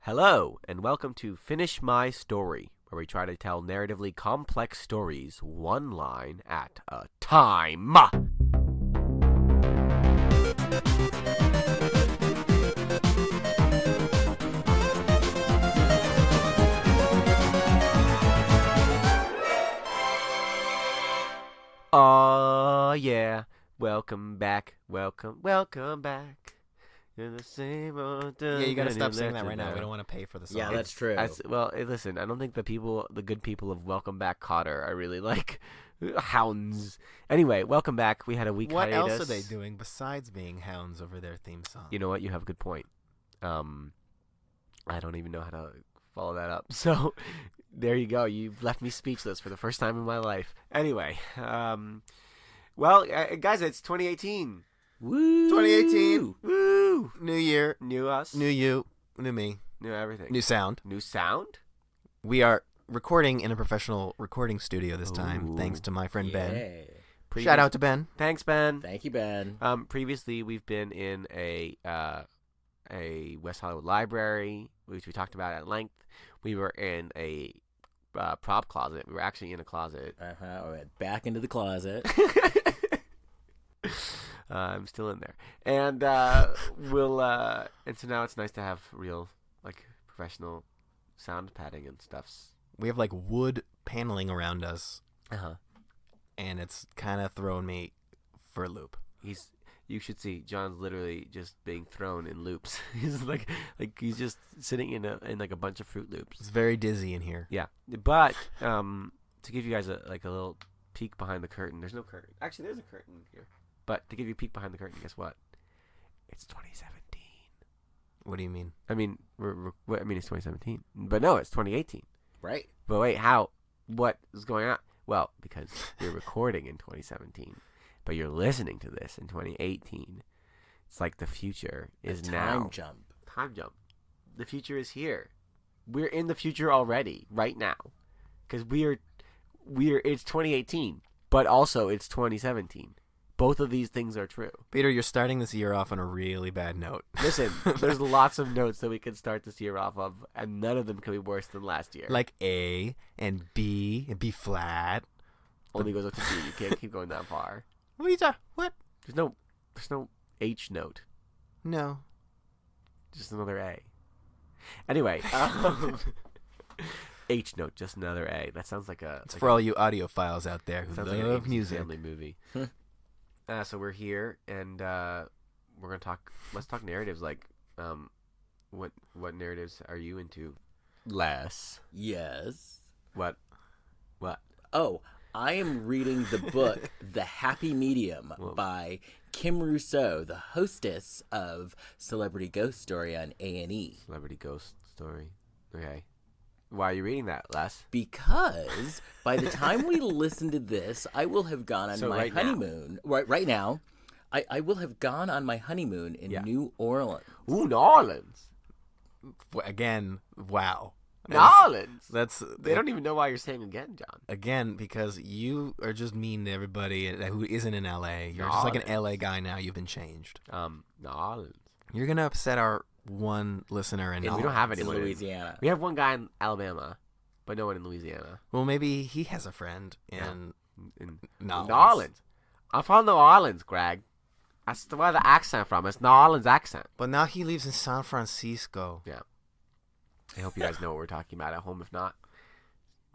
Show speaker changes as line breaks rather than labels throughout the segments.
Hello, and welcome to Finish My Story, where we try to tell narratively complex stories one line at a time. Oh, yeah. Welcome back. Welcome back. You're the same old.
Yeah, you gotta stop saying that right now. We don't want to pay for the song.
Yeah, that's true.
Well, listen, I don't think the good people of Welcome Back Cotter are really like hounds. Anyway, welcome back. We had a week hiatus.
What else are they doing besides being hounds over their theme song?
You know what? You have a good point. I don't even know how to follow that up. So there you go. You've left me speechless for the first time in my life. Anyway, well, guys, it's 2018.
Woo!
2018.
Woo!
New year.
New us.
New you. New me.
New everything.
New sound.
New sound?
We are recording in a professional recording studio this time,
Ooh.
thanks to my friend Ben.
Yeah.
Shout out to Ben.
Thanks, Ben.
Thank you, Ben.
Previously, we've been in a West Hollywood library, which we talked about at length. We were in a prop closet. We were actually in a closet.
All right, back into the closet.
I'm still in there, and and so now it's nice to have real, like, professional sound padding and stuffs.
We have like wood paneling around us,
And
it's kind of throwing me for a loop.
You should see John's literally just being thrown in loops. He's like he's just sitting in like a bunch of Fruit Loops.
It's very dizzy in here.
Yeah, but to give you guys a little peek behind the curtain. There's no curtain. Actually, there's a curtain here. But to give you a peek behind the curtain, guess what? It's 2017.
What do you mean?
I mean, it's 2017. But no, it's 2018.
Right.
But wait, how? What is going on? Well, because we're recording in 2017, but you're listening to this in 2018. It's like the future is now.
Time jump.
Time jump. The future is here. We're in the future already, right now. Because it's 2018, but also it's 2017. Both of these things are true.
Peter, you're starting this year off on a really bad note.
Listen, there's lots of notes that we can start this year off of, and none of them can be worse than last year.
Like A and B flat.
Only goes up to D. You can't keep going that far.
What are you talking? What?
There's no H note.
No.
Just another A. Anyway, H note, just another A. That sounds like a.
It's for all you audiophiles out there who love
like
music.
Family movie. So we're here, and we're gonna talk. Let's talk narratives. Like, what narratives are you into? Les.
Yes.
What?
Oh, I am reading the book The Happy Medium by Kim Rousseau, the hostess of Celebrity Ghost Story on A&E.
Celebrity Ghost Story. Okay. Why are you reading that, Les?
Because by the time we listen to this, I will have gone on my honeymoon. Right now, I will have gone on my honeymoon in New Orleans.
Ooh, New Orleans.
Again, wow.
New Orleans. They don't even know why you're saying again, John.
Again, because you are just mean to everybody who isn't in L.A. You're just like an L.A. guy now. You've been changed.
New Orleans.
You're going to upset our one listener in
we don't have anyone
in Louisiana.
We have one guy in Alabama, but no one in Louisiana.
Well, maybe he has a friend in
New Orleans. I'm from New Orleans, Greg. That's where the accent from. It's New Orleans accent.
But now he lives in San Francisco.
Yeah. I hope you guys know what we're talking about at home. If not,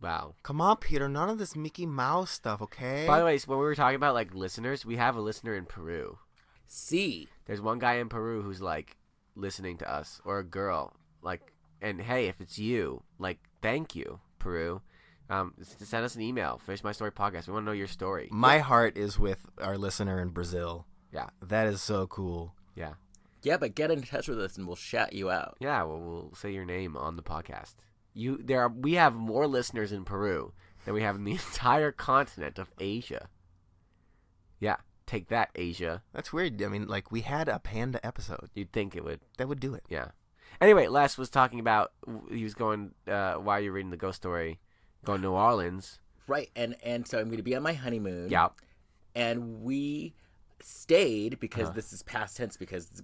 wow.
Come on, Peter. None of this Mickey Mouse stuff, okay?
By the way, when we were talking about like listeners, we have a listener in Peru.
See,
there's one guy in Peru who's like listening to us, or a girl, like, and hey, if it's you, like, thank you, Peru. Send us an email. Finish My Story Podcast. We want to know your story.
My heart is with our listener in Brazil.
Yeah,
that is so cool.
Yeah.
Yeah, but get in touch with us and we'll shout you out.
Yeah, well, we'll say your name on the podcast. We have more listeners in Peru than we have in the entire continent of Asia. Yeah, take that, Asia.
That's weird. I mean, like, we had a panda episode.
You'd think it would.
That would do it.
Yeah. Anyway, Les was talking about, he was going, while you're reading the ghost story, going to New Orleans.
Right, and so I'm going to be on my honeymoon.
Yeah.
And we stayed, because this is past tense, because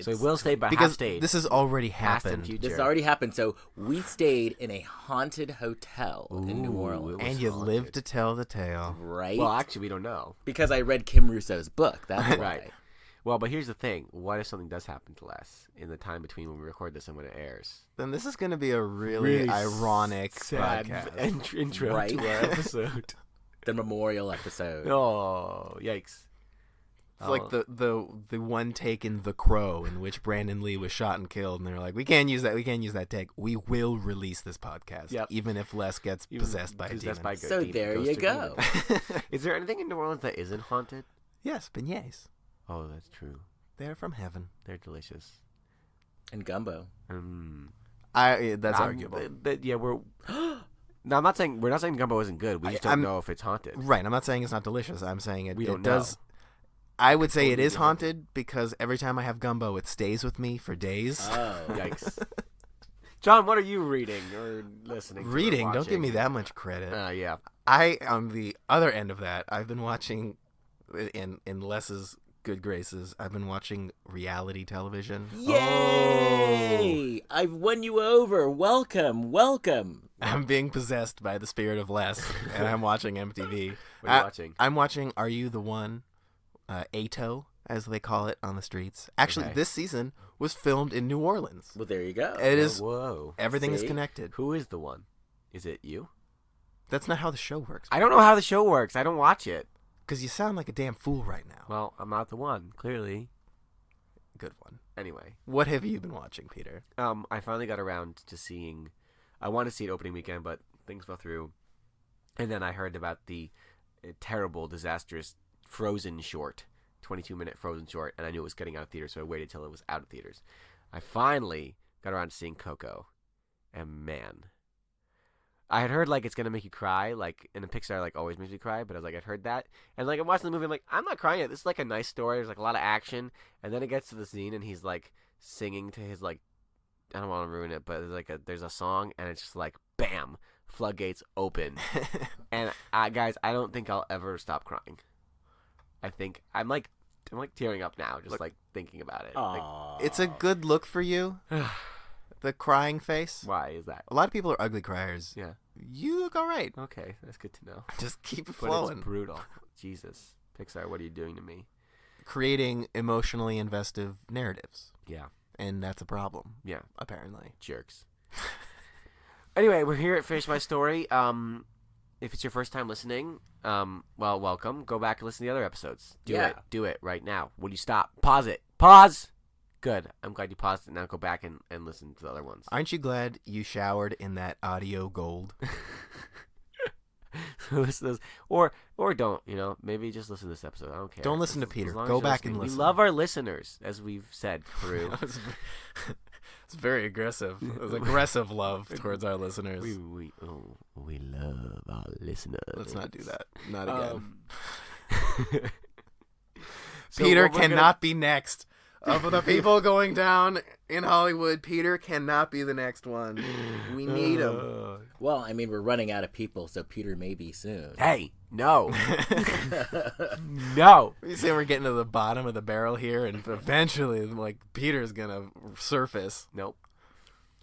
So it will stay, but
because
half stayed.
this has already
Past and
happened.
future.
This already happened. So we stayed in a haunted hotel in New
Ooh,
Orleans.
it was
And you
haunted.
live to tell the tale.
Right?
Well, actually, we don't know.
Because I read Kim Russo's book. That's why.
Right. Well, but here's the thing. What if something does happen to Les in the time between when we record this and when it airs?
Then this is going to be a really ironic
sad
podcast.
intro
Right?
to our episode.
The memorial episode.
Oh, yikes.
It's like the one take in The Crow in which Brandon Lee was shot and killed, and they're like, we can't use that take. We will release this podcast, even if Les gets possessed by a demon.
So there you go.
Is there anything in New Orleans that isn't haunted?
Yes, beignets.
Oh, that's true.
They're from heaven.
They're delicious.
And gumbo.
That's arguable.
Yeah, we're. No, we're not saying gumbo isn't good. We just don't know if it's haunted.
Right. I'm not saying it's not delicious. I'm saying it
don't
does.
know.
I would say it is haunted because every time I have gumbo, it stays with me for days.
Oh.
Yikes. John, what are you reading or listening to?
Reading?
Or
Don't give
watching?
me that much credit.
Yeah.
I, on the other end of that, I've been watching, in Les's good graces, I've been watching reality television.
Yay! I've won you over. Welcome.
I'm being possessed by the spirit of Les, and I'm watching MTV.
What are you watching?
I'm watching Are You the One? ATO, as they call it on the streets. Actually, this season was filmed in New Orleans.
Well, there you go.
It is.
Whoa.
Everything is
See?
connected.
Who is the one? Is it you?
That's not how the show works.
I don't know how the show works. I don't watch it.
Because you sound like a damn fool right now.
Well, I'm not the one, clearly.
Good one.
Anyway.
What have you been watching, Peter?
I finally got around to seeing... I wanted to see it opening weekend, but things fell through. And then I heard about the terrible, disastrous Frozen short. 22-minute Frozen short. And I knew it was getting out of theaters, so I waited till it was out of theaters. I finally got around to seeing Coco. And man... I had heard, like, it's going to make you cry, like, in Pixar, like, always makes me cry, but I was like, I'd heard that, and, like, I'm watching the movie, I'm like, I'm not crying yet, this is, like, a nice story, there's, like, a lot of action, and then it gets to the scene, and he's, like, singing to his, like, I don't want to ruin it, but there's, like, there's a song, and it's just, like, bam, floodgates open, and, guys, I don't think I'll ever stop crying. I think, I'm tearing up now, just, like, thinking about it. Like,
It's a good look for you. The crying face.
why is that?
A lot of people are ugly criers.
Yeah.
You look all right.
Okay, that's good to know.
Just keep it
But
flowing.
it's brutal. Jesus. Pixar, what are you doing to me?
Creating emotionally investive narratives.
Yeah.
And that's a problem.
Yeah.
Apparently.
Jerks. Anyway, we're here at Finish My Story. If it's your first time listening, well, welcome. Go back and listen to the other episodes. Do it right now. Will you stop? Pause it. Pause! Good. I'm glad you paused it. Now go back and listen to the other ones.
Aren't you glad you showered in that audio gold?
Listen to this. Or don't, maybe just listen to this episode. I don't care.
Don't listen to
As
Peter.
long
Go
as you're
back and
listening.
listen.
We love our listeners, as we've said, Peru.
It's very aggressive. It's aggressive love towards our listeners.
we love our listeners.
Let's not do that. Not again.
So
Peter
what we're
cannot be next. Of the people going down in Hollywood, Peter cannot be the next one. We need him.
Well, I mean, we're running out of people, so Peter may be soon.
Hey, no. No.
You say we're getting to the bottom of the barrel here, and eventually, like, Peter's gonna surface.
Nope.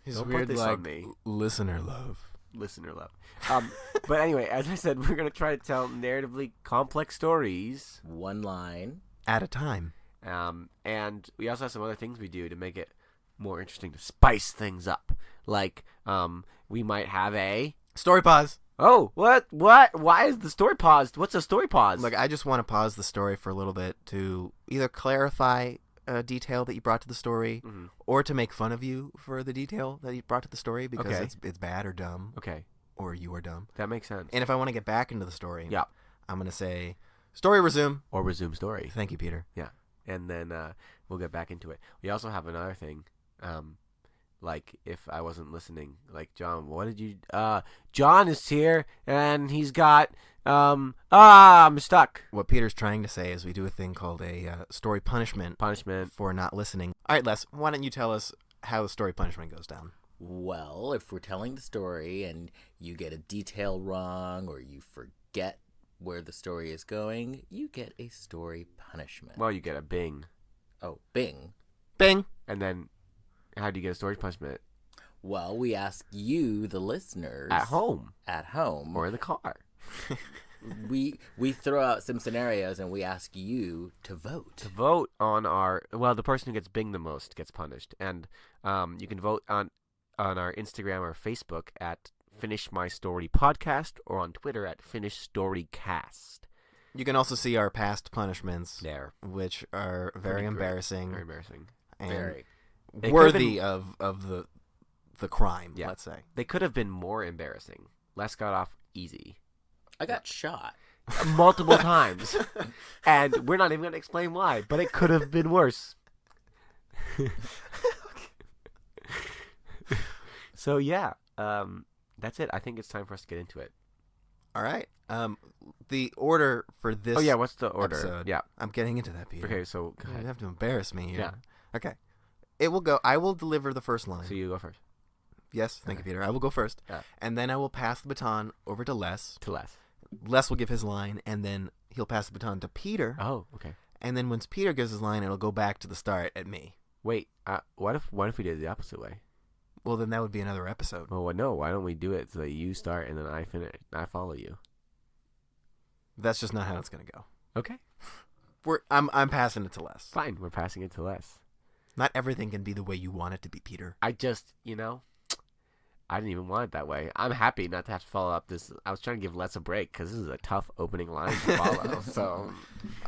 He's
Don't
weird,
put this
like,
on me.
listener love.
Listener love. But anyway, as I said, we're going to try to tell narratively complex stories.
One line.
At a time.
And we also have some other things we do to make it more interesting, to spice things up. Like, we might have a...
Story pause.
Oh, what? Why is the story paused? What's a story pause?
Look, I just want to pause the story for a little bit to either clarify a detail that you brought to the story, or to make fun of you for the detail that you brought to the story because it's bad or dumb.
Okay.
Or you are dumb.
That makes sense.
And if I want to get back into the story,
yeah,
I'm going to say, story resume.
Or resume story.
Thank you, Peter.
Yeah. And then we'll get back into it. We also have another thing. Like, if I wasn't listening, like, John, what did you... John is here, and he's got... I'm stuck.
What Peter's trying to say is we do a thing called a story punishment.
Punishment.
For not listening. All right, Les, why don't you tell us how the story punishment goes down?
Well, if we're telling the story and you get a detail wrong or you forget where the story is going, you get a story punishment.
Well, you get a bing.
Oh, bing.
Bing.
And then, how do you get a storage punishment?
Well, we ask you, the listeners,
At home
or
in the car.
we throw out some scenarios and we ask you to vote.
To vote on the person who gets Bing the most gets punished, and you can vote on our Instagram or Facebook at Finish My Story Podcast, or on Twitter at Finish Story Cast.
You can also see our past punishments
there,
which are very embarrassing.
Very embarrassing.
And
very
worthy of the crime, let's say.
They could have been more embarrassing. Les got off easy.
I got shot.
Multiple times. And we're not even going to explain why, but it could have been worse. So, yeah. That's it. I think it's time for us to get into it.
All right. The order for this
what's the order?
Episode,
yeah.
I'm getting into that, Peter.
Okay, so go ahead.
You have to embarrass me here.
Yeah.
Okay. It will go. I will deliver the first line.
So you go first.
Yes, thank you, Peter. I will go first.
Yeah.
And then I will pass the baton over to Les. Les will give his line, and then he'll pass the baton to Peter.
Oh, okay.
And then once Peter gives his line, it'll go back to the start at me.
Wait, what if we did it the opposite way?
Well, then that would be another episode.
Well, no. Why don't we do it so that you start and then I finish? I follow you.
That's just not how it's gonna go.
Okay.
I'm passing it to Les.
Fine, we're passing it to Les.
Not everything can be the way you want it to be, Peter.
I just, I didn't even want it that way. I'm happy not to have to follow up this. I was trying to give Les a break because this is a tough opening line to follow. So,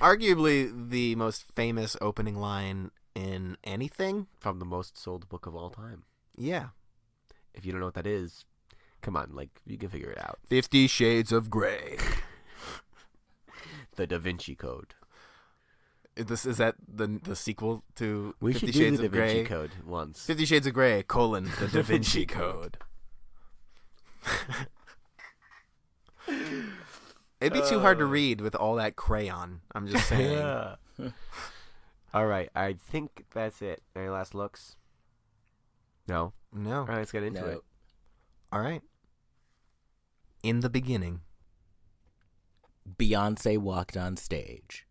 arguably the most famous opening line in anything.
From the most sold book of all time.
Yeah. If
you don't know what that is, come on, you can figure it out.
50 Shades of Grey.
The Da Vinci Code.
Is that the sequel to 50
Shades
do
the
of Grey?
Da Vinci Code once.
50 Shades of Grey, the Da Vinci Code. It'd be too hard to read with all that crayon. I'm just saying.
Yeah. All right, I think that's it. Any last looks? No. All right, let's get into it.
All right. In the beginning,
Beyonce walked on stage.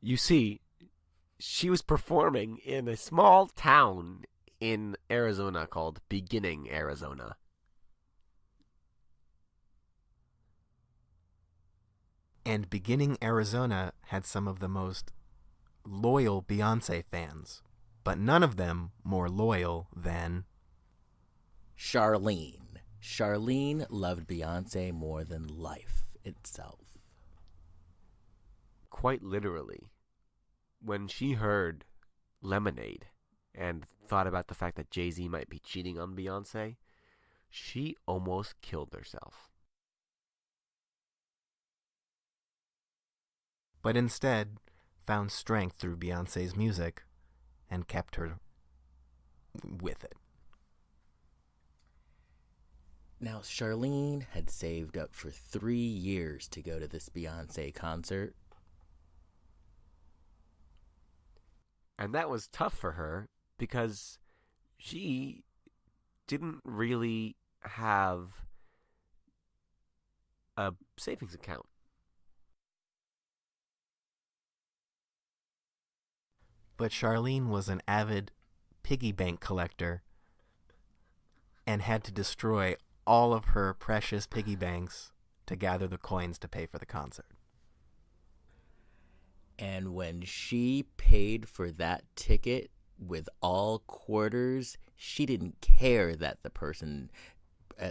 You see, she was performing in a small town in Arizona called Beginning, Arizona.
And Beginning, Arizona had some of the most loyal Beyonce fans, but none of them more loyal than
Charlene. Charlene loved Beyonce more than life itself.
Quite literally. When she heard Lemonade and thought about the fact that Jay-Z might be cheating on Beyonce, she almost killed herself.
But instead found strength through Beyonce's music and kept her with it.
Now, Charlene had saved up for 3 years to go to this Beyonce concert.
And that was tough for her because she didn't really have a savings account.
But Charlene was an avid piggy bank collector and had to destroy all of her precious piggy banks to gather the coins to pay for the concert.
And when she paid for that ticket with all quarters, she didn't care that the person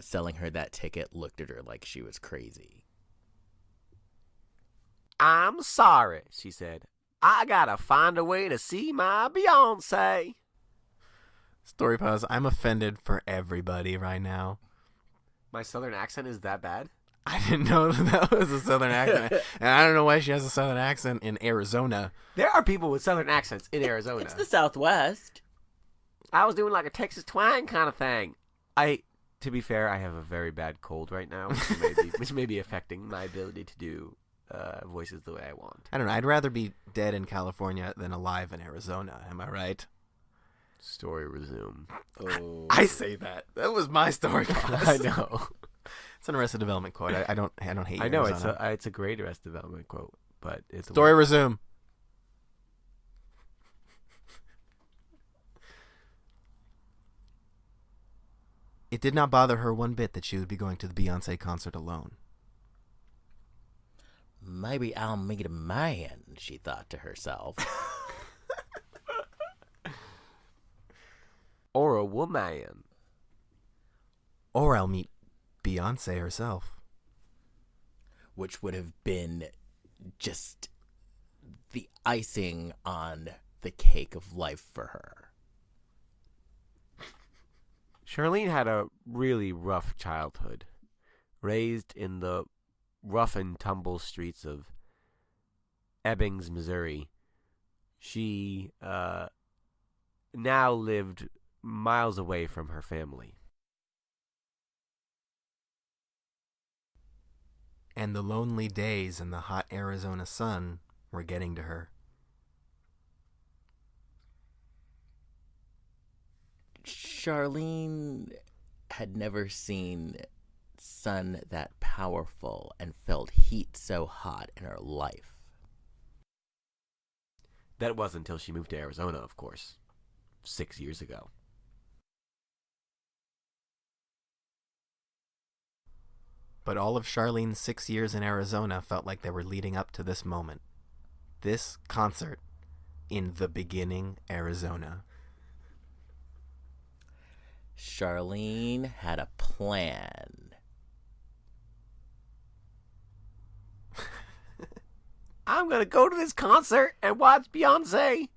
selling her that ticket looked at her like she was crazy.
"I'm sorry," she said. "I gotta find a way to see my Beyonce."
Story pause. I'm offended for everybody right now.
My southern accent is that bad?
I didn't know that was a southern accent. And I don't know why she has a southern accent in Arizona.
There are people with southern accents in Arizona.
It's the Southwest.
I was doing like a Texas twang kind of thing. To be fair, I have a very bad cold right now, which may be affecting my ability to do voices the way I want.
I don't know. I'd rather be dead in California than alive in Arizona. Am I right?
Story resume.
Oh.
I say that. That was my story.
I know.
It's an Arrested Development quote. I don't hate.
I know
Arizona.
it's a great Arrested Development quote, but it's
story resume. It did not bother her one bit that she would be going to the Beyonce concert alone.
Maybe I'll meet a man, she thought to herself.
Or a woman.
Or I'll meet Beyonce herself.
Which would have been just the icing on the cake of life for her.
Charlene had a really rough childhood, raised in the rough and tumble streets of Ebbings, Missouri. She now lived miles away from her family.
And the lonely days in the hot Arizona sun were getting to her.
Charlene had never seen sun that powerful and felt heat so hot in her life.
That was until she moved to Arizona, of course, 6 years ago.
But all of Charlene's 6 years in Arizona felt like they were leading up to this moment. This concert in the beginning, Arizona.
Charlene had a plan.
I'm going to go to this concert and watch Beyonce,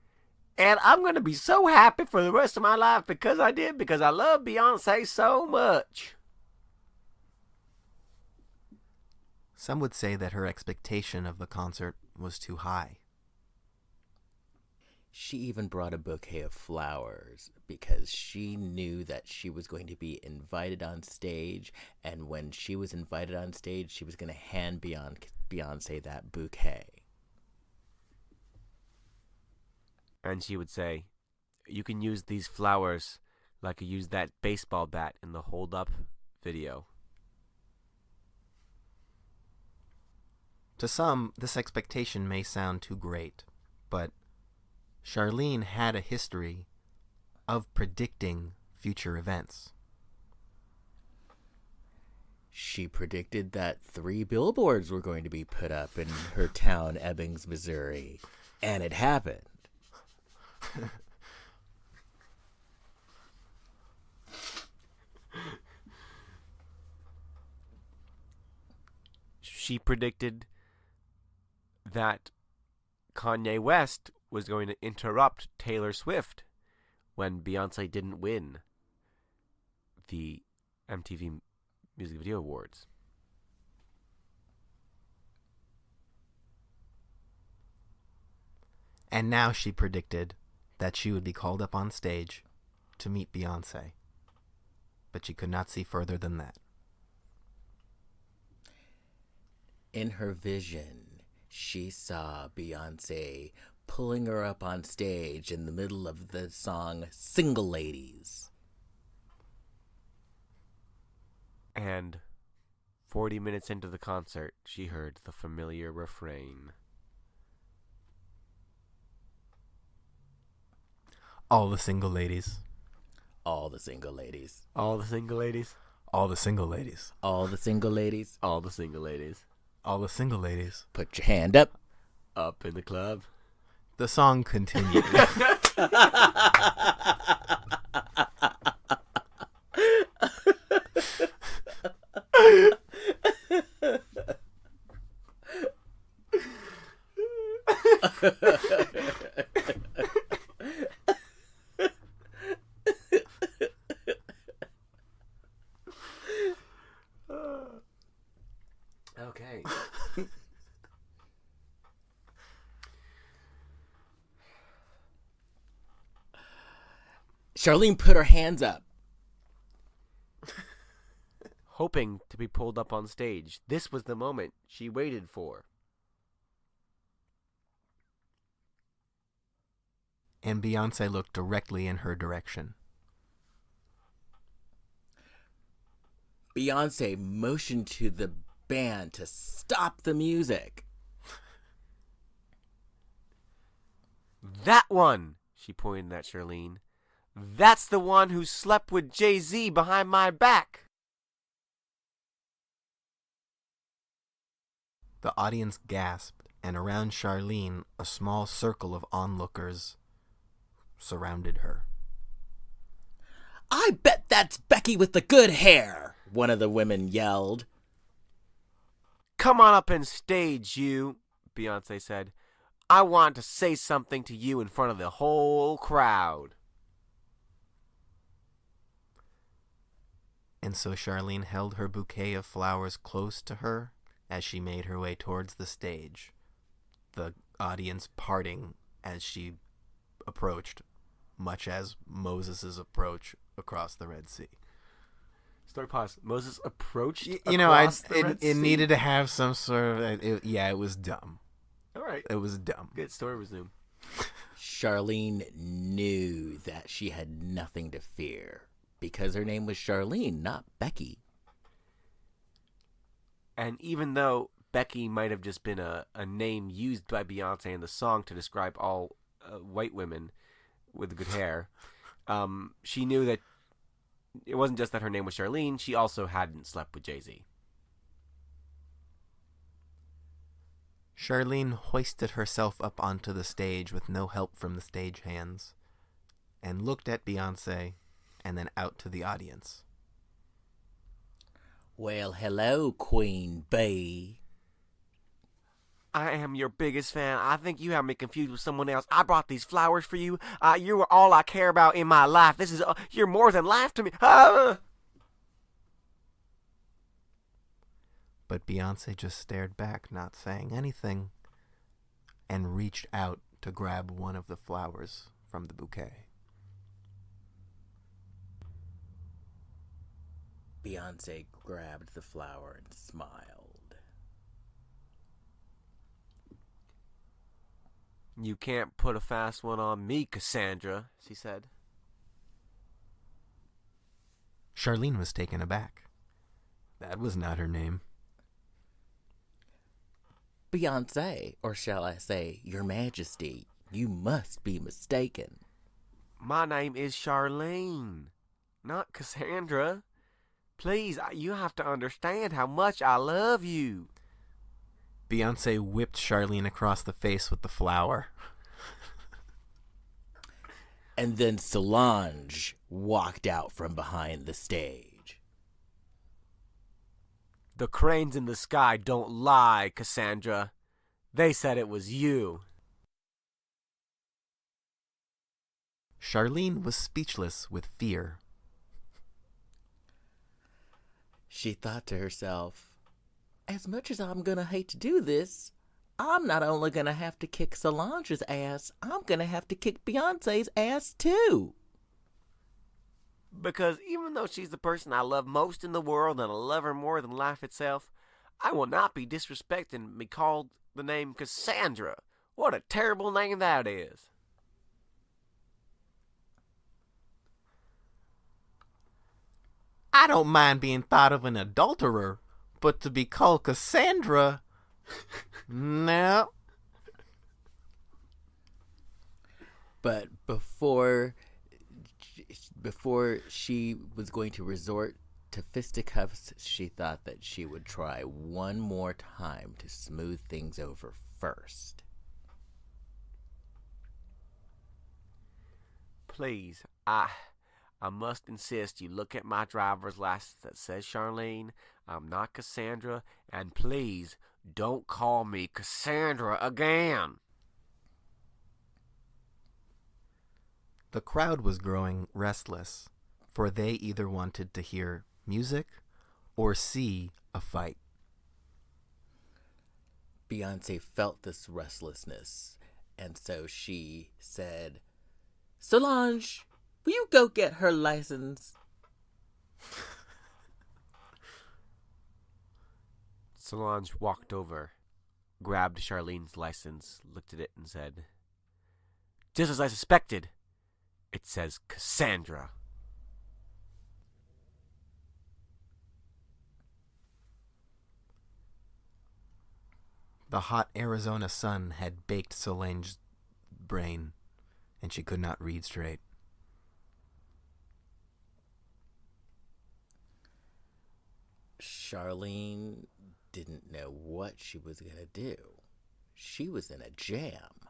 and I'm going to be so happy for the rest of my life because I love Beyonce so much.
Some would say that her expectation of the concert was too high.
She even brought a bouquet of flowers because she knew that she was going to be invited on stage, and when she was invited on stage, she was going to hand Beyonce that bouquet.
And she would say, you can use these flowers like you used that baseball bat in the Hold Up video.
To some, this expectation may sound too great, but Charlene had a history of predicting future events.
She predicted that 3 billboards were going to be put up in her town, Ebbings, Missouri, and it happened.
She predicted that Kanye West was going to interrupt Taylor Swift when Beyonce didn't win the MTV Music Video Awards.
And now she predicted that she would be called up on stage to meet Beyonce. But she could not see further than that.
In her vision, she saw Beyonce pulling her up on stage in the middle of the song Single Ladies.
And 40 minutes into the concert, she heard the familiar refrain.
All the single ladies.
All the single ladies.
All the single ladies.
All the single ladies.
All the single ladies.
All the single ladies.
All the single ladies.
Put your hand up.
Up in the club.
The song continued.
Okay.
Charlene put her hands up.
Hoping to be pulled up on stage. This was the moment she waited for.
And Beyonce looked directly in her direction.
Beyonce motioned to the band to stop the music.
That one, she pointed at Charlene. That's the one who slept with Jay-Z behind my back.
The audience gasped, and around Charlene, a small circle of onlookers surrounded her.
I bet that's Becky with the good hair, one of the women yelled.
Come on up and stage, you, Beyonce said. I want to say something to you in front of the whole crowd.
And so Charlene held her bouquet of flowers close to her as she made her way towards the stage, the audience parting as she approached, much as Moses' approach across the Red Sea.
Story pause. Moses approached
it needed to have some sort of... it was dumb.
All right.
It was dumb.
Good story resume.
Charlene knew that she had nothing to fear because her name was Charlene, not Becky.
And even though Becky might have just been a name used by Beyonce in the song to describe all white women with good hair, she knew that it wasn't just that her name was Charlene, she also hadn't slept with Jay-Z.
Charlene hoisted herself up onto the stage with no help from the stagehands and looked at Beyonce and then out to the audience.
Well, hello, Queen Bee.
I am your biggest fan. I think you have me confused with someone else. I brought these flowers for you. You are all I care about in my life. You're more than life to me.
But Beyonce just stared back, not saying anything, and reached out to grab one of the flowers from the bouquet.
Beyonce grabbed the flower and smiled.
You can't put a fast one on me, Cassandra, she said.
Charlene was taken aback. That was not her name.
Beyonce, or shall I say, Your Majesty, you must be mistaken.
My name is Charlene, not Cassandra. Please, you have to understand how much I love you.
Beyonce whipped Charlene across the face with the flower.
And then Solange walked out from behind the stage.
The cranes in the sky don't lie, Cassandra. They said it was you.
Charlene was speechless with fear.
She thought to herself, as much as I'm gonna hate to do this, I'm not only gonna have to kick Solange's ass, I'm gonna have to kick Beyonce's ass too.
Because even though she's the person I love most in the world and I love her more than life itself, I will not be disrespected and be called the name Cassandra. What a terrible name that is.
I don't mind being thought of an adulterer, but to be called Cassandra, no.
But before she was going to resort to fisticuffs, she thought that she would try one more time to smooth things over first.
Please, I must insist you look at my driver's license that says Charlene. I'm not Cassandra, and please don't call me Cassandra again.
The crowd was growing restless, for they either wanted to hear music or see a fight.
Beyonce felt this restlessness, and so she said, Solange, will you go get her license?
Solange walked over, grabbed Charlene's license, looked at it, and said, just as I suspected, it says Cassandra.
The hot Arizona sun had baked Solange's brain, and she could not read straight.
Charlene didn't know what she was going to do. She was in a jam.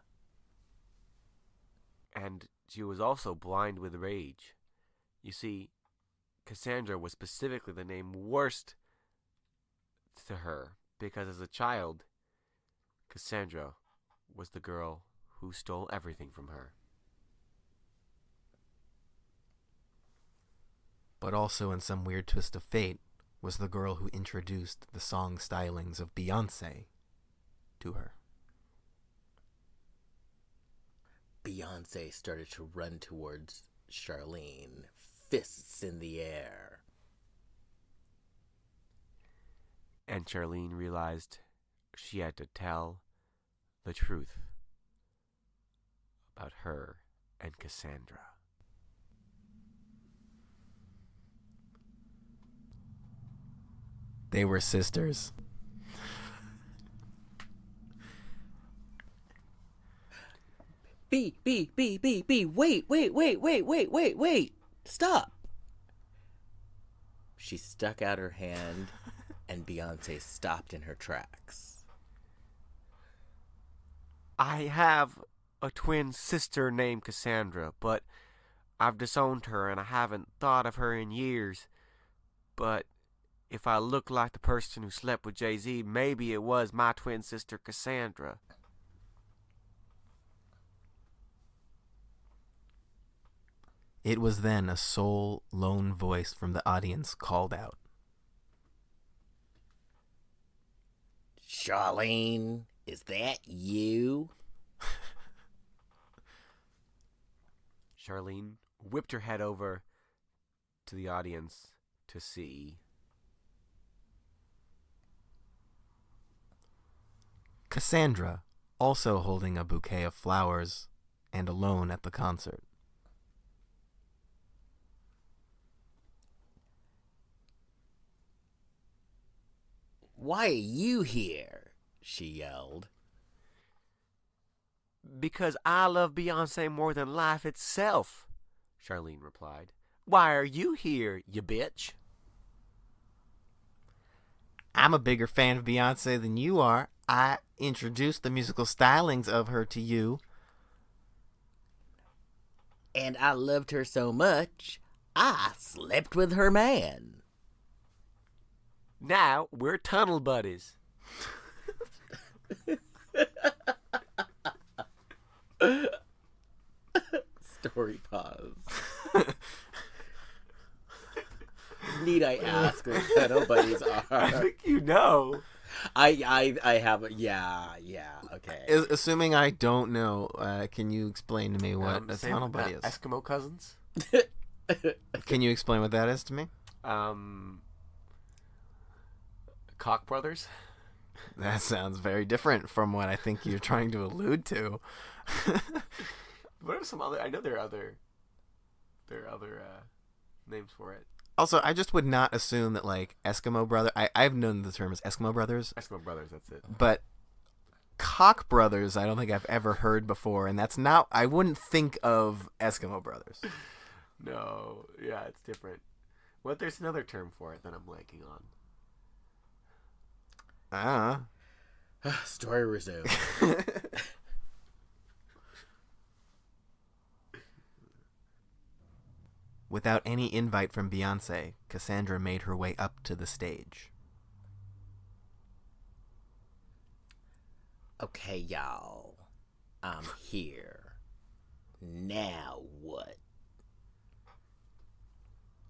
And she was also blind with rage. You see, Cassandra was specifically the name worst to her because as a child, Cassandra was the girl who stole everything from her.
But also, in some weird twist of fate, was the girl who introduced the song stylings of Beyonce to her.
Beyonce started to run towards Charlene, fists in the air.
And Charlene realized she had to tell the truth about her and Cassandra.
They were sisters.
B, wait. Stop. She stuck out her hand, and Beyonce stopped in her tracks.
I have a twin sister named Cassandra, but I've disowned her and I haven't thought of her in years. But if I look like the person who slept with Jay-Z, maybe it was my twin sister Cassandra.
It was then a sole, lone voice from the audience called out.
Charlene, is that you?
Charlene whipped her head over to the audience to see
Cassandra, also holding a bouquet of flowers and alone at the concert.
Why are you here? She yelled.
Because I love Beyonce more than life itself, Charlene replied. Why are you here, you bitch?
I'm a bigger fan of Beyonce than you are. I introduced the musical stylings of her to you.
And I loved her so much, I slept with her man.
Now we're tunnel buddies.
Story pause. Need I ask what tunnel buddies are?
I think you know.
I have, yeah, okay.
Assuming I don't know, can you explain to me what a tunnel buddy is?
Eskimo cousins.
Can you explain what that is to me?
Koch brothers.
That sounds very different from what I think you're trying to allude to.
What are some other? I know there are other names for it.
Also, I just would not assume that like Eskimo brother. I've known the term as Eskimo brothers.
Eskimo brothers, that's it.
But Koch brothers, I don't think I've ever heard before, and that's not. I wouldn't think of Eskimo brothers.
No, yeah, it's different. What? There's another term for it that I'm blanking on.
Story resumed.
Without any invite from Beyonce, Cassandra made her way up to the stage.
Okay, y'all. I'm here. Now what?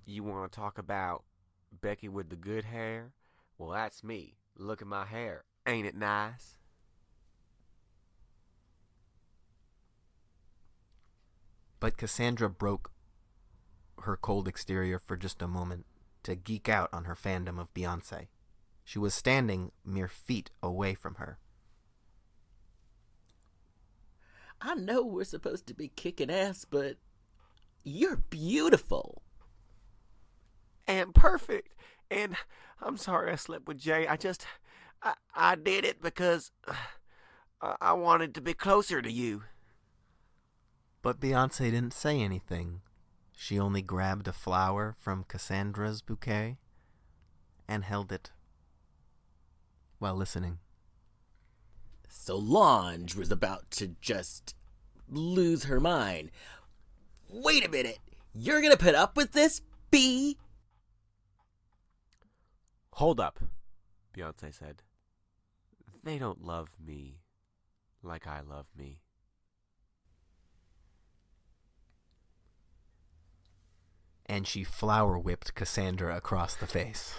You want to talk about Becky with the good hair? Well, that's me. Look at my hair. Ain't it nice?
But Cassandra broke her cold exterior for just a moment to geek out on her fandom of Beyonce. She was standing mere feet away from her.
I know we're supposed to be kicking ass, but you're beautiful.
And perfect. And I'm sorry I slept with Jay. I did it because I wanted to be closer to you.
But Beyonce didn't say anything. She only grabbed a flower from Cassandra's bouquet and held it while listening.
Solange was about to just lose her mind. Wait a minute. You're going to put up with this, B?
Hold up, Beyonce said. They don't love me like I love me.
And she flower whipped Cassandra across the face.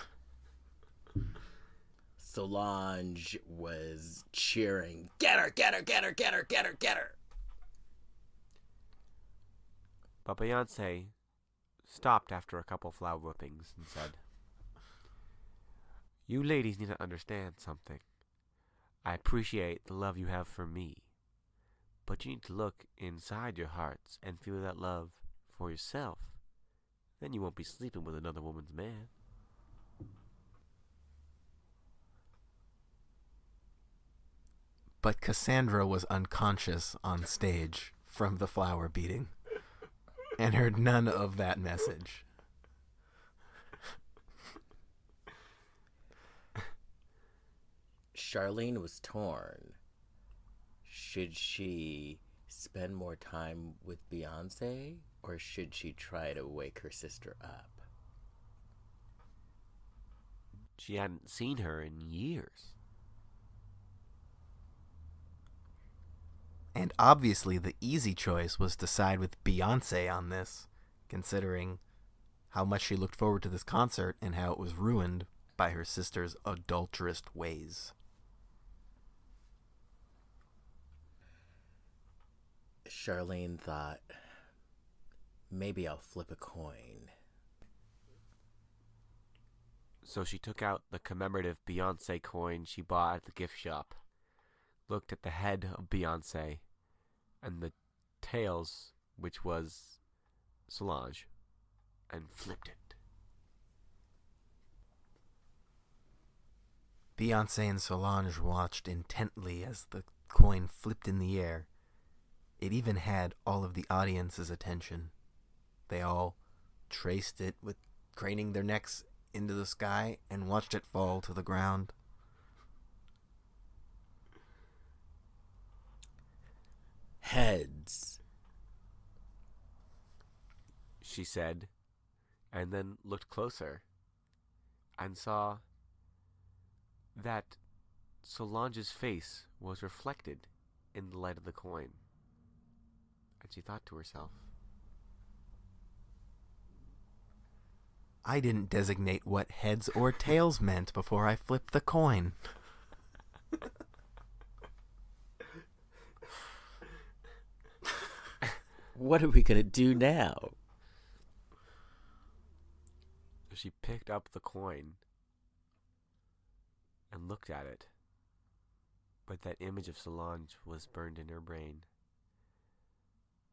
Solange was cheering, "Get her, get her, get her, get her, get her, get her."
But Beyonce stopped after a couple flower whippings and said, "You ladies need to understand something. I appreciate the love you have for me, but you need to look inside your hearts and feel that love for yourself. Then you won't be sleeping with another woman's man."
But Cassandra was unconscious on stage from the flower beating and heard none of that message.
Charlene was torn. Should she spend more time with Beyonce, or should she try to wake her sister up?
She hadn't seen her in years.
And obviously the easy choice was to side with Beyonce on this, considering how much she looked forward to this concert and how it was ruined by her sister's adulterous ways.
Charlene thought, maybe I'll flip a coin.
So she took out the commemorative Beyonce coin she bought at the gift shop, looked at the head of Beyonce and the tails, which was Solange, and flipped it.
Beyonce and Solange watched intently as the coin flipped in the air. It even had all of the audience's attention. They all traced it with craning their necks into the sky and watched it fall to the ground.
Heads,
she said, and then looked closer and saw that Solange's face was reflected in the light of the coin. And she thought to herself,
I didn't designate what heads or tails meant before I flipped the coin.
what are we going to do now?
She picked up the coin and looked at it, but that image of Solange was burned in her brain.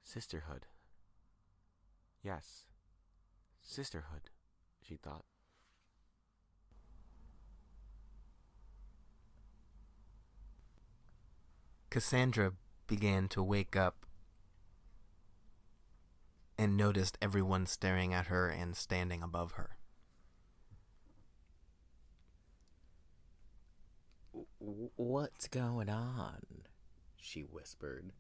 Sisterhood. Yes, sisterhood, she thought.
Cassandra began to wake up and noticed everyone staring at her and standing above her.
What's going on? She whispered.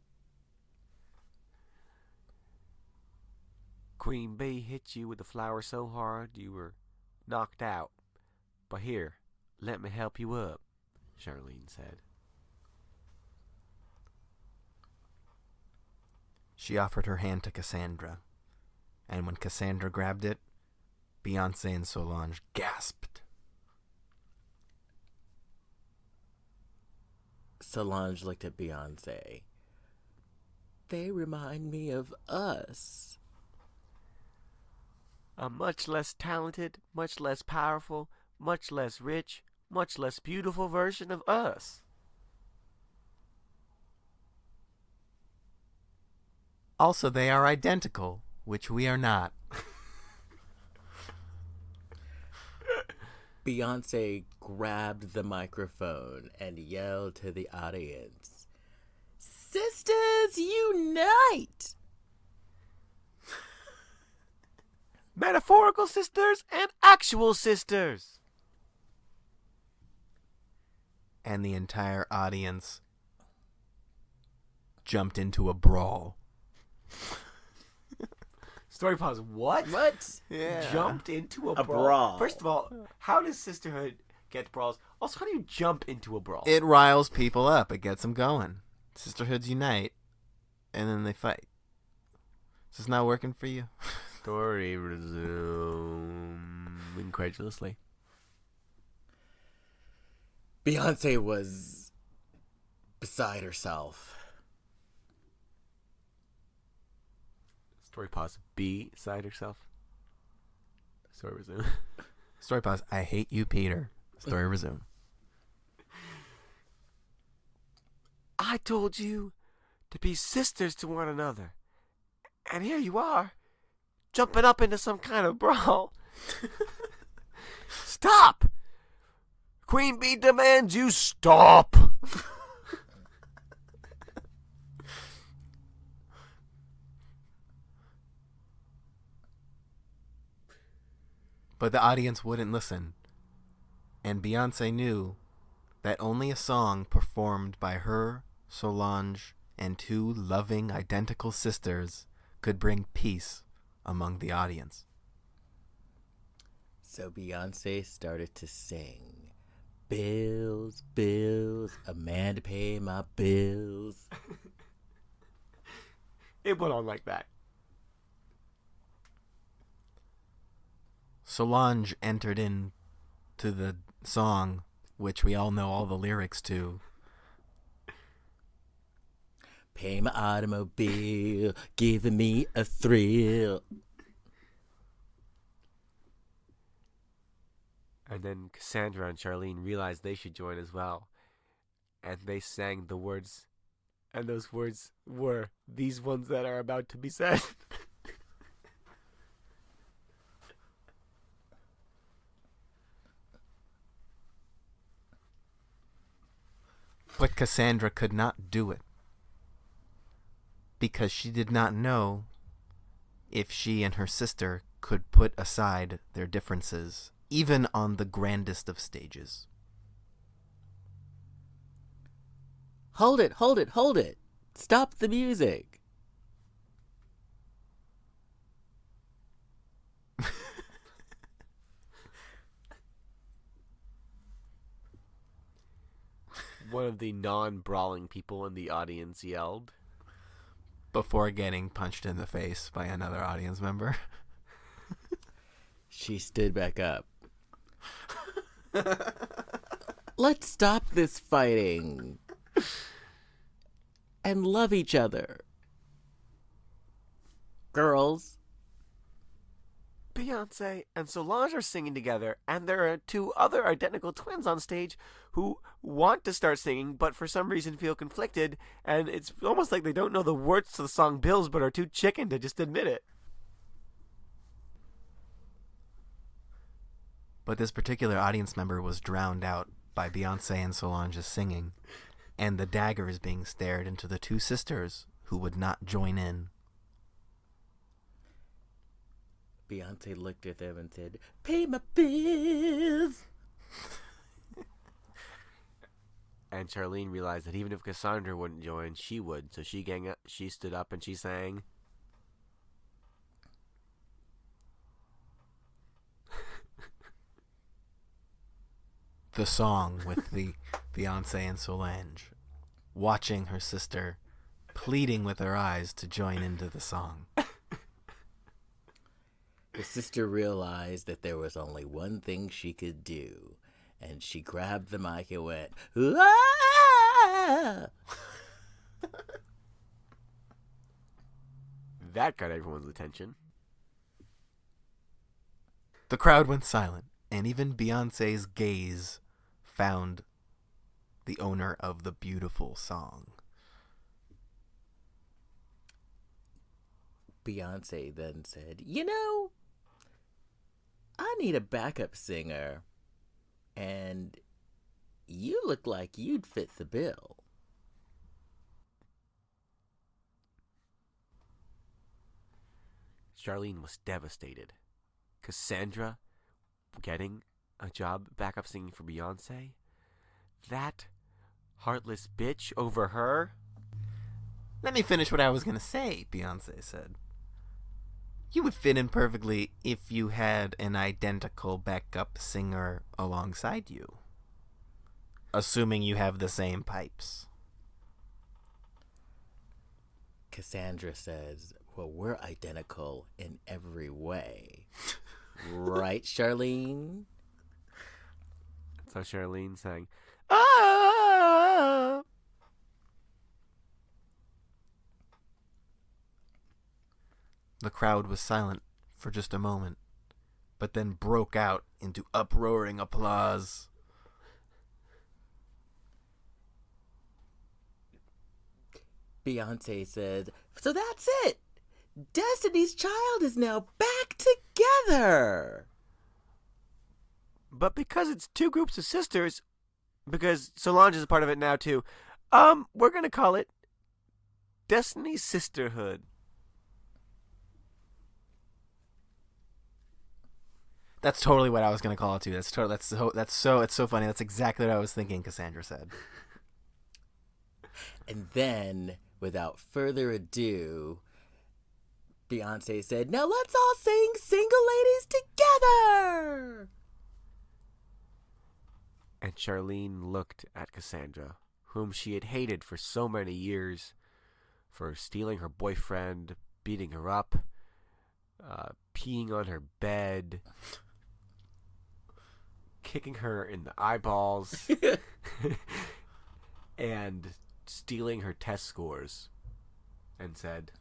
Queen Bee hit you with the flower so hard you were knocked out. But here, let me help you up, Charlene said.
She offered her hand to Cassandra, and when Cassandra grabbed it, Beyonce and Solange gasped.
Solange looked at Beyonce. They remind me of us.
A much less talented, much less powerful, much less rich, much less beautiful version of us.
Also, they are identical, which we are not.
Beyonce grabbed the microphone and yelled to the audience, "Sisters, unite!"
Metaphorical sisters and actual sisters.
and the entire audience jumped into a brawl.
Story pause. What?
Yeah.
Jumped into
a brawl.
First of all, how does Sisterhood get brawls? Also, how do you jump into a brawl?
It riles people up. It gets them going. Sisterhoods unite, and then they fight. Is this not working for you?
Story resume incredulously.
Beyonce was beside herself.
Story pause. Beside herself. Story resume.
Story pause. I hate you, Peter. Story resume.
I told you to be sisters to one another. And here you are, jumping up into some kind of brawl. Stop! Queen Bee demands you stop!
But the audience wouldn't listen. And Beyonce knew that only a song performed by her, Solange, and two loving, identical sisters could bring peace among the audience.
So Beyonce started to sing, "Bills, bills, a man to pay my bills."
It went on like that.
Solange entered into the song, which we all know all the lyrics to.
Pay my automobile, giving me a thrill.
And then Cassandra and Charlene realized they should join as well. And they sang the words. And those words were these ones that are about to be said.
But Cassandra could not do it, because she did not know if she and her sister could put aside their differences, even on the grandest of stages.
Hold it, hold it, hold it. Stop the music.
One of the non-brawling people in the audience yelled.
Before getting punched in the face by another audience member.
She stood back up. Let's stop this fighting and love each other. Girls.
Beyonce and Solange are singing together, and there are two other identical twins on stage who want to start singing, but for some reason feel conflicted, and it's almost like they don't know the words to the song Bills, but are too chicken to just admit it.
But this particular audience member was drowned out by Beyonce and Solange's singing, and the daggers being stared into the two sisters who would not join in.
Beyonce looked at them and said, "Pay my bills."
And Charlene realized that even if Cassandra wouldn't join, she would. So she stood up and she sang.
The song with the Beyonce and Solange, watching her sister, pleading with her eyes to join into the song.
The sister realized that there was only one thing she could do, and she grabbed the mic and went, "Ah!"
That got everyone's attention.
The crowd went silent, and even Beyonce's gaze found the owner of the beautiful song.
Beyonce then said, "You know, I need a backup singer, and you look like you'd fit the bill."
Charlene was devastated. Cassandra getting a job backup singing for Beyonce? That heartless bitch over her?
Let me finish what I was going to say, Beyonce said. You would fit in perfectly if you had an identical backup singer alongside you. Assuming you have the same pipes.
Cassandra says, well, we're identical in every way. Right, Charlene?
So Charlene sang, ah!
The crowd was silent for just a moment, but then broke out into uproaring applause.
Beyonce said, so that's it. Destiny's Child is now back together.
But because it's two groups of sisters, because Solange is a part of it now too, we're going to call it Destiny's Sisterhood.
That's totally what I was going to call it too. It's so funny. That's exactly what I was thinking, Cassandra said.
And then, without further ado, Beyonce said, now let's all sing Single Ladies together!
And Charlene looked at Cassandra, whom she had hated for so many years, for stealing her boyfriend, beating her up, peeing on her bed, kicking her in the eyeballs, and stealing her test scores, and said,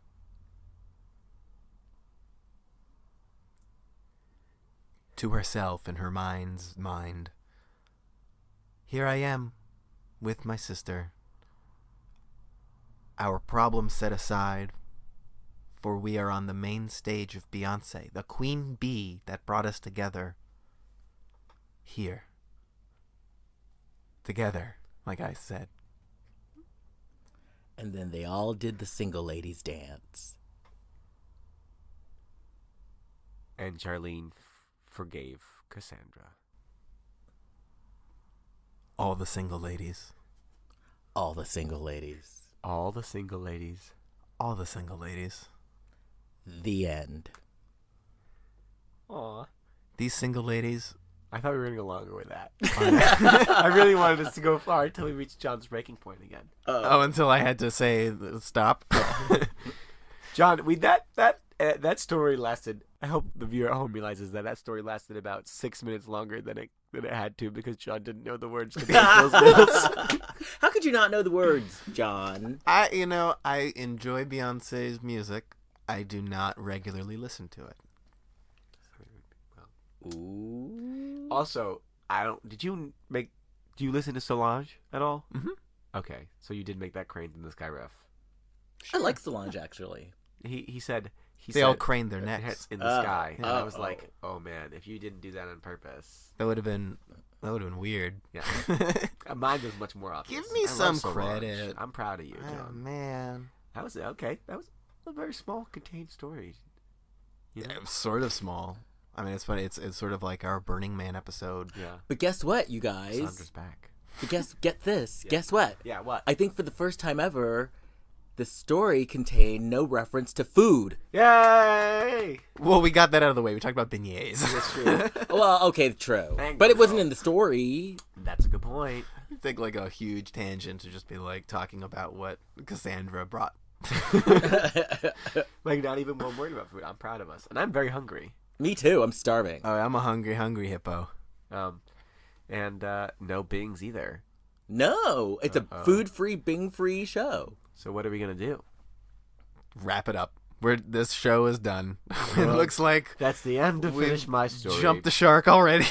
to herself in her mind's mind, here I am with my sister, our problems set aside, for we are on the main stage of Beyonce, the queen bee that brought us together, here, together, like I said.
And then they all did the Single Ladies dance.
And Charlene forgave Cassandra.
All the single ladies.
All the single ladies.
All the single ladies.
All the single ladies.
The end.
Aw.
These single ladies.
I thought we were going to go longer with that. I really wanted us to go far until we reached John's breaking point again.
Until I had to say stop.
John, that story lasted. I hope the viewer at home realizes that story lasted about 6 minutes longer than it had to, because John didn't know the words to both those bills.
How could you not know the words, John?
I enjoy Beyonce's music. I do not regularly listen to it.
Ooh.
Also, do you listen to Solange at all?
Mm-hmm.
Okay, so you did make that Cranes in the Sky ref.
Sure. I like Solange, actually.
He said
they all craned their necks
in the sky, and I was like, oh man, if you didn't do that on purpose,
that would have been weird.
Yeah. Mine was much more obvious.
Give me some credit.
I'm proud of you, John.
Oh man,
that was okay. That was a very small, contained story. You know?
It was sort of small. I mean, it's funny. It's sort of like our Burning Man episode.
Yeah.
But guess what, you guys?
Sandra's back.
But get this.
Yeah.
Guess what?
Yeah, what?
I think for the first time ever, the story contained no reference to food.
Yay!
Well, we got that out of the way. We talked about beignets.
That's true.
Well, okay, true.
Thank
But
you.
it wasn't in the story.
That's a good point.
Take like a huge tangent to just be like talking about what Cassandra brought.
Like, not even one word about food. I'm proud of us, and I'm very hungry.
Me too. I'm starving.
Oh, I'm a hungry hippo.
And no Bings either.
No, it's a food-free, Bing-free show.
So what are we gonna do?
Wrap it up. This show is done. It looks like
that's the end to finish my story.
Jumped the shark already.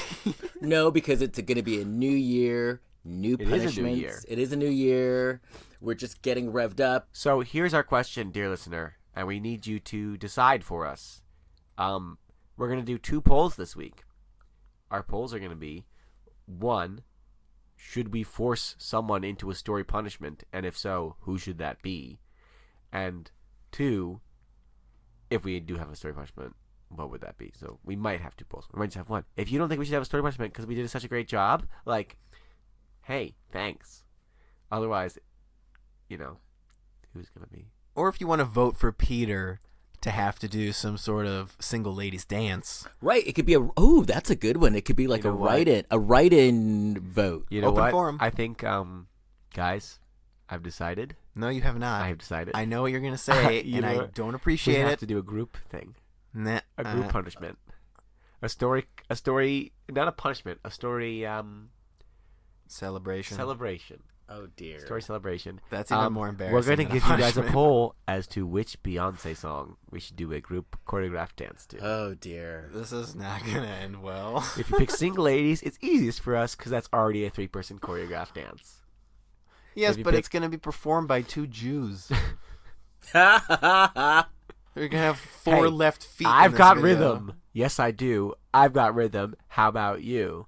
No, because it's going to be a new year, new punishments.
Is a new year.
It is a new year. We're just getting revved up.
So here's our question, dear listener, and we need you to decide for us. We're gonna do 2 polls this week. Our polls are gonna be: 1, should we force someone into a story punishment, and if so, who should that be? And 2, if we do have a story punishment, what would that be? So we might have 2 polls. We might just have 1. If you don't think we should have a story punishment because we did such a great job, like, hey, thanks. Otherwise, who's gonna be?
Or if you want to vote for Peter to have to do some sort of single ladies dance.
Right. It could be that's a good one. It could be like a write-in vote.
You know
Open
what?
forum.
I think, guys, I've decided.
No, you have not.
I have decided.
I know what you're gonna say, and I don't appreciate
we
it.
have to do a group thing.
Nah,
a group punishment. A story, not a punishment, a story,
celebration.
Oh, dear.
Story celebration.
That's even more embarrassing.
We're going to
than
give you guys a poll as to which Beyonce song we should do a group choreographed dance to.
Oh, dear.
This is not going to end well.
If you pick single ladies, it's easiest for us because that's already a 3-person choreographed dance.
Yes, but it's going to be performed by 2 Jews. You're going to have 4 left feet.
I've got rhythm. Yes, I do. I've got rhythm. How about you?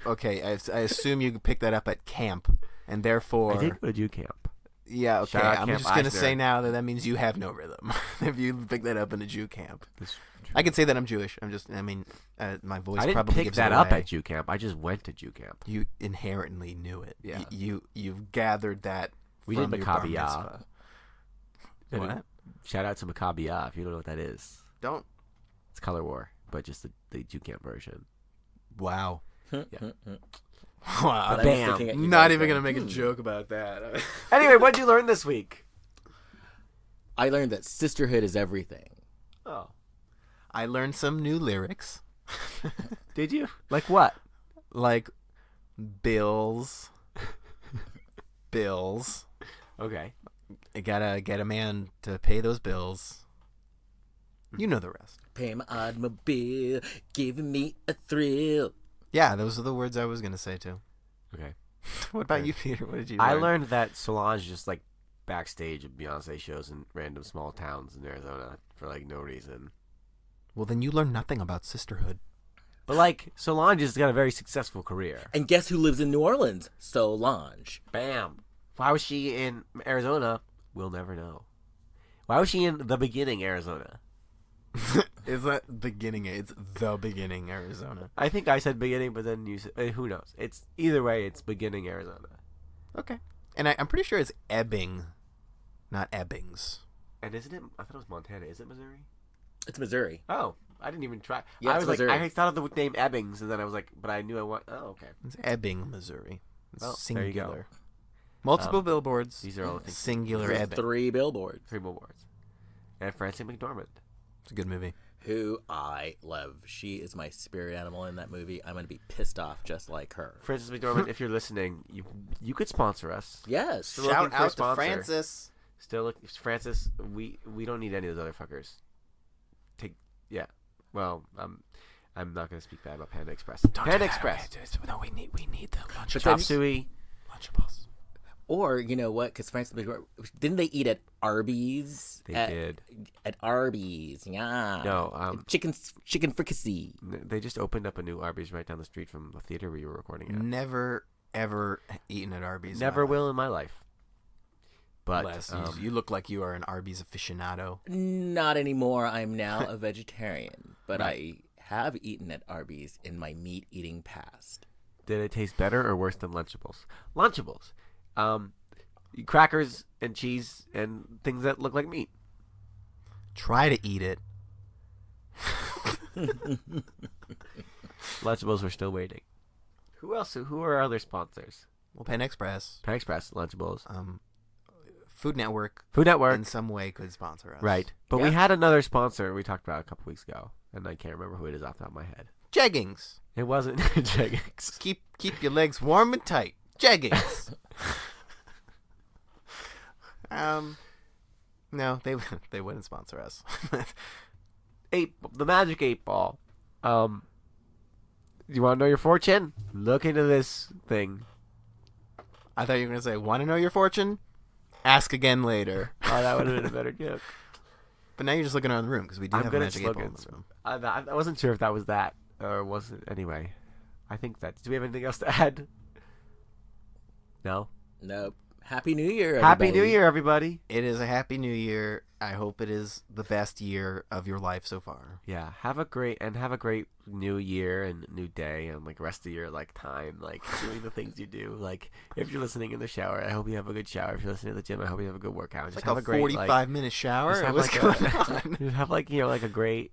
Okay, I assume you picked that up at camp, and therefore...
I did go to Jew camp.
Yeah, okay. I'm
Camp
just going to
Eisner.
say now that means you have no rhythm if you pick that up in a Jew camp. I could say that I'm Jewish. My voice probably
I didn't
gives
pick
it
that
away.
up at Jew camp. I just went to Jew camp.
You inherently knew it.
Yeah.
You've gathered that
We
from
did
your bar
Maccabi
mitzvah. What?
Shout out to Maccabi if you don't know what that is.
Don't.
It's Color War, but just the Jew camp version.
Wow.
Yeah.
Wow.
Bam.
Not even going to make a joke about that.
Anyway, what did you learn this week?
I learned that sisterhood is everything.
Oh.
I learned some new lyrics.
Did you? Like what?
Like bills.
Okay.
I gotta get a man to pay those bills. You know the rest.
Pay my automobile, giving me a thrill.
Yeah, those are the words I was gonna say too.
Okay.
What about you, Peter? What did you
I
learn?
learned that Solange just like backstage at Beyonce shows in random small towns in Arizona for like no reason.
Well, then you learned nothing about sisterhood.
But like Solange has got a very successful career.
And guess who lives in New Orleans? Solange.
Bam. Why was she in Arizona? We'll never know. Why was she in the beginning Arizona?
Is that beginning? It's the beginning, Arizona.
I think I said beginning, but then you said who knows? It's either way. It's beginning Arizona.
Okay. And I'm pretty sure it's Ebbing, not Ebbings.
And isn't it? I thought it was Montana. Is it Missouri?
It's Missouri.
Oh, I didn't even try.
Yeah,
I
it's
was
Missouri.
like, I thought of the name Ebbings, and then I was like, but I knew I want. Oh, okay.
It's Ebbing, Missouri. It's
Well,
singular.
there you go.
Multiple billboards.
These are all things.
Singular
There's
Ebbing.
3 billboards.
3 billboards. And Francie McDormand.
It's a good movie.
Who I love. She is my spirit animal in that movie. I'm going to be pissed off just like her.
Frances McDormand, if you're listening, you could sponsor us.
Yes.
Still looking
Shout
for a
out to
sponsor.
Francis.
Still look, Francis. We don't need any of those other fuckers. Well, I'm not gonna speak bad about Panda Express. Panda Express.
No, we need the lunch.
Chop suey.
Lunchables.
Or, you know what? Because Francis, didn't they eat at Arby's?
They did.
At Arby's, yeah.
No,
chicken fricassee.
they just opened up a new Arby's right down the street from the theater we were recording at.
Never ever eaten at Arby's.
Never will in my life. But
Les, you look like you are an Arby's aficionado.
Not anymore. I'm now a vegetarian, but
Right.
I have eaten at Arby's in my meat-eating past.
did it taste better or worse than Lunchables? Lunchables. Crackers and cheese and things that look like meat.
Try to eat it.
Lunchables, we're still waiting. Who else? Who are our other sponsors?
Well, Pan Express,
Pan Express, Lunchables,
Food Network,
Food Network.
in some way could sponsor us.
Right. But we
Yeah.
had another sponsor we talked about a couple weeks ago, and I can't remember who it is off the top of my head.
Jeggings.
It wasn't Jeggings.
Keep your legs warm and tight. Jeggings. No, they wouldn't sponsor us.
The Magic 8 Ball. You want to know your fortune? Look into this thing.
I thought you were going to say, want to know your fortune? Ask again later.
Oh, that would have been a better joke.
But now you're just looking around the room because we do
I'm
have a
good at
magic 8 ball in
slogans.
this room.
I wasn't sure if that was that or was it anyway. I think that. Do we have anything else to add? No.
Nope. Happy New Year,
Happy
everybody.
New Year, everybody.
It is a happy new year. I hope it is the best year of your life so far.
Yeah, have a great new year and new day and like rest of your like time like doing the things you do. Like if you're listening in the shower, I hope you have a good shower. If you're listening to the gym, I hope you have a good workout. Just
like
have
a
great
45-minute shower.
Just have
What's going on?
Just have like like a great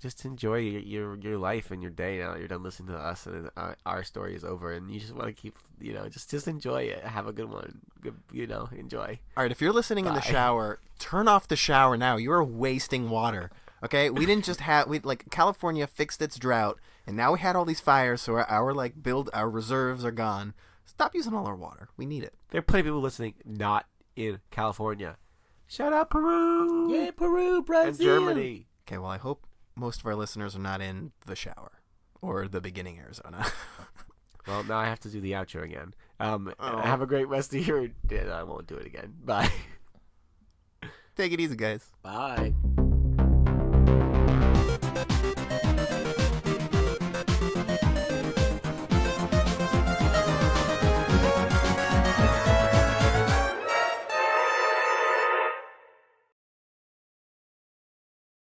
just enjoy your life and your day now. You're done listening to us and our story is over, and you just want to keep just enjoy it. Have a good one. Good enjoy.
All right, if you're listening in the shower, turn off the shower now. You are wasting water. Okay, we didn't just have California fixed its drought, and now we had all these fires, so our reserves are gone. Stop using all our water. We need it.
There are plenty of people listening not in California. Shout out Peru!
Yeah, Peru, Brazil,
and Germany.
Okay, well I hope most of our listeners are not in the shower or the beginning Arizona.
Well, now I have to do the outro again. Have a great rest of your day. I won't do it again. Bye.
Take it easy, guys.
Bye.